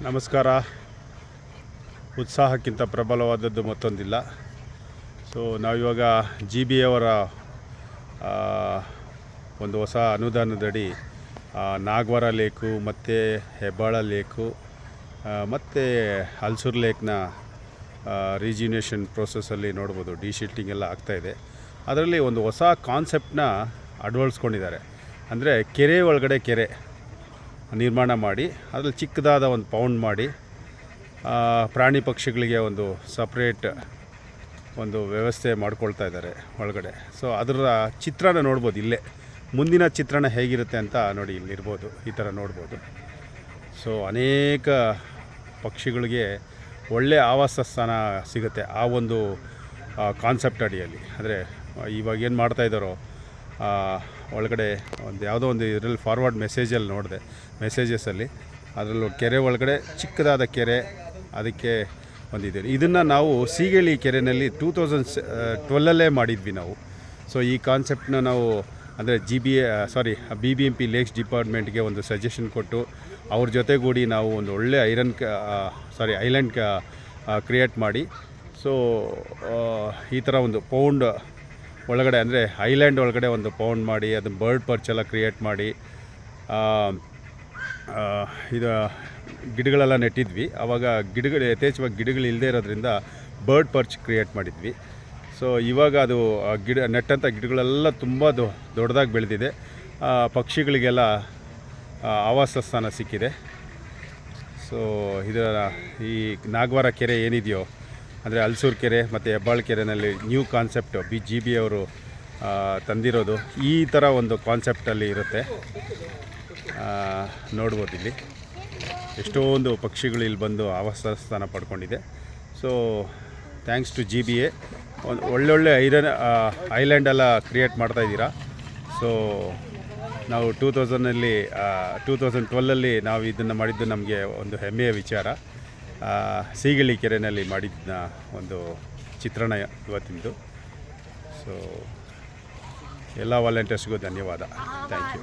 ನಮಸ್ಕಾರ. ಉತ್ಸಾಹಕ್ಕಿಂತ ಪ್ರಬಲವಾದದ್ದು ಮತ್ತೊಂದಿಲ್ಲ. ಸೊ ನಾವಿವಾಗ GB ಅವರ ಒಂದು ಹೊಸ ಅನುದಾನದಡಿ ನಾಗವಾರ ಲೇಕು ಮತ್ತು ಹೆಬ್ಬಾಳ ಲೇಕು ಮತ್ತು ಹಲ್ಸೂರು ಲೇಕ್ನ ರಿಜಿನೇಷನ್ ಪ್ರೋಸೆಸ್ಸಲ್ಲಿ ನೋಡ್ಬೋದು. ಡಿಶಿಲ್ಟಿಂಗ್ ಎಲ್ಲ ಆಗ್ತಾಯಿದೆ. ಅದರಲ್ಲಿ ಒಂದು ಹೊಸ ಕಾನ್ಸೆಪ್ಟನ್ನ ಅಳವಡಿಸ್ಕೊಂಡಿದ್ದಾರೆ. ಅಂದರೆ ಕೆರೆ ಒಳಗಡೆ ಕೆರೆ ನಿರ್ಮಾಣ ಮಾಡಿ ಅದರಲ್ಲಿ ಚಿಕ್ಕದಾದ ಒಂದು ಪೌಂಡ್ ಮಾಡಿ ಪ್ರಾಣಿ ಪಕ್ಷಿಗಳಿಗೆ ಒಂದು ಸಪ್ರೇಟ್ ಒಂದು ವ್ಯವಸ್ಥೆ ಮಾಡ್ಕೊಳ್ತಾ ಇದ್ದಾರೆ ಒಳಗಡೆ. ಸೊ ಅದರ ಚಿತ್ರಣ ನೋಡ್ಬೋದು. ಇಲ್ಲೇ ಮುಂದಿನ ಚಿತ್ರಣ ಹೇಗಿರುತ್ತೆ ಅಂತ ನೋಡಿ, ಇಲ್ಲಿರ್ಬೋದು, ಈ ಥರ ನೋಡ್ಬೋದು. ಸೊ ಅನೇಕ ಪಕ್ಷಿಗಳಿಗೆ ಒಳ್ಳೆಯ ಆವಾಸ ಸ್ಥಾನ ಸಿಗುತ್ತೆ ಆ ಒಂದು ಕಾನ್ಸೆಪ್ಟ್ ಅಡಿಯಲ್ಲಿ. ಅಂದರೆ ಇವಾಗ ಏನು ಮಾಡ್ತಾಯಿದ್ದಾರೋ ಒಳಗಡೆ ಒಂದು ಯಾವುದೋ ಒಂದು ಇದರಲ್ಲಿ ಫಾರ್ವರ್ಡ್ ಮೆಸೇಜಲ್ಲಿ ನೋಡಿದೆ, ಮೆಸೇಜಸಲ್ಲಿ ಅದರಲ್ಲೂ ಕೆರೆ ಒಳಗಡೆ ಚಿಕ್ಕದಾದ ಕೆರೆ, ಅದಕ್ಕೆ ಒಂದಿದೆ. ಇದನ್ನು ನಾವು ಸೀಗಳಿ ಕೆರೆಯಲ್ಲಿ 2012 ಮಾಡಿದ್ವಿ ನಾವು. ಸೊ ಈ ಕಾನ್ಸೆಪ್ಟನ್ನ ನಾವು ಅಂದರೆ BBMP ಲೇಕ್ಸ್ ಡಿಪಾರ್ಟ್ಮೆಂಟ್ಗೆ ಒಂದು ಸಜೆಷನ್ ಕೊಟ್ಟು ಅವ್ರ ಜೊತೆಗೂಡಿ ನಾವು ಒಂದು ಒಳ್ಳೆ ಐಲ್ಯಾಂಡ್ ಕ್ರಿಯೇಟ್ ಮಾಡಿ, ಸೊ ಈ ಥರ ಒಂದು ಪೌಂಡ್ ಒಳಗಡೆ, ಅಂದರೆ ಐಲ್ಯಾಂಡ್ ಒಳಗಡೆ ಒಂದು ಪೌಂಡ್ ಮಾಡಿ ಅದನ್ನು ಬರ್ಡ್ ಪರ್ಚ್ ಎಲ್ಲ ಕ್ರಿಯೇಟ್ ಮಾಡಿ ಇದು ಗಿಡಗಳೆಲ್ಲ ನೆಟ್ಟಿದ್ವಿ. ಆವಾಗ ಯಥೇಚ್ಛವಾಗಿ ಗಿಡಗಳು ಇಲ್ಲದೇ ಇರೋದ್ರಿಂದ ಬರ್ಡ್ ಪರ್ಚ್ ಕ್ರಿಯೇಟ್ ಮಾಡಿದ್ವಿ. ಸೊ ಇವಾಗ ಅದು ನೆಟ್ಟಂಥ ಗಿಡಗಳೆಲ್ಲ ತುಂಬ ದೊಡ್ಡದಾಗಿ ಬೆಳೆದಿದೆ. ಪಕ್ಷಿಗಳಿಗೆಲ್ಲ ಆವಾಸ ಸ್ಥಾನ ಸಿಕ್ಕಿದೆ. ಸೊ ಈ ನಾಗವಾರ ಕೆರೆ ಏನಿದೆಯೋ, ಅಂದರೆ ಹಲ್ಸೂರು ಕೆರೆ ಮತ್ತು ಹೆಬ್ಬಾಳ ಕೆರೆಯಲ್ಲಿ ನ್ಯೂ ಕಾನ್ಸೆಪ್ಟು GB ಅವರು ತಂದಿರೋದು ಈ ಥರ ಒಂದು ಕಾನ್ಸೆಪ್ಟಲ್ಲಿ ಇರುತ್ತೆ. ನೋಡ್ಬೋದು, ಇಲ್ಲಿ ಎಷ್ಟೊಂದು ಪಕ್ಷಿಗಳು ಇಲ್ಲಿ ಬಂದು ಆವಾಸ ಸ್ಥಾನ ಪಡ್ಕೊಂಡಿದೆ. So thanks to GBA. ಒಂದು ಒಳ್ಳೊಳ್ಳೆ ಐಲ್ಯಾಂಡೆಲ್ಲ ಕ್ರಿಯೇಟ್ ಮಾಡ್ತಾಯಿದ್ದೀರಾ. ಸೊ ನಾವು 2012 ನಾವು ಇದನ್ನು ಮಾಡಿದ್ದು ನಮಗೆ ಒಂದು ಹೆಮ್ಮೆಯ ವಿಚಾರ. ಸೀಗಳಿ ಕೆರೆಯಲ್ಲಿ ಮಾಡಿದ್ದ ಒಂದು ಚಿತ್ರಣ ಇವತ್ತಿಂದು. ಸೊ ಎಲ್ಲ ವಾಲಂಟಿಯರ್ಸ್ಗೂ ಧನ್ಯವಾದ. Thank you.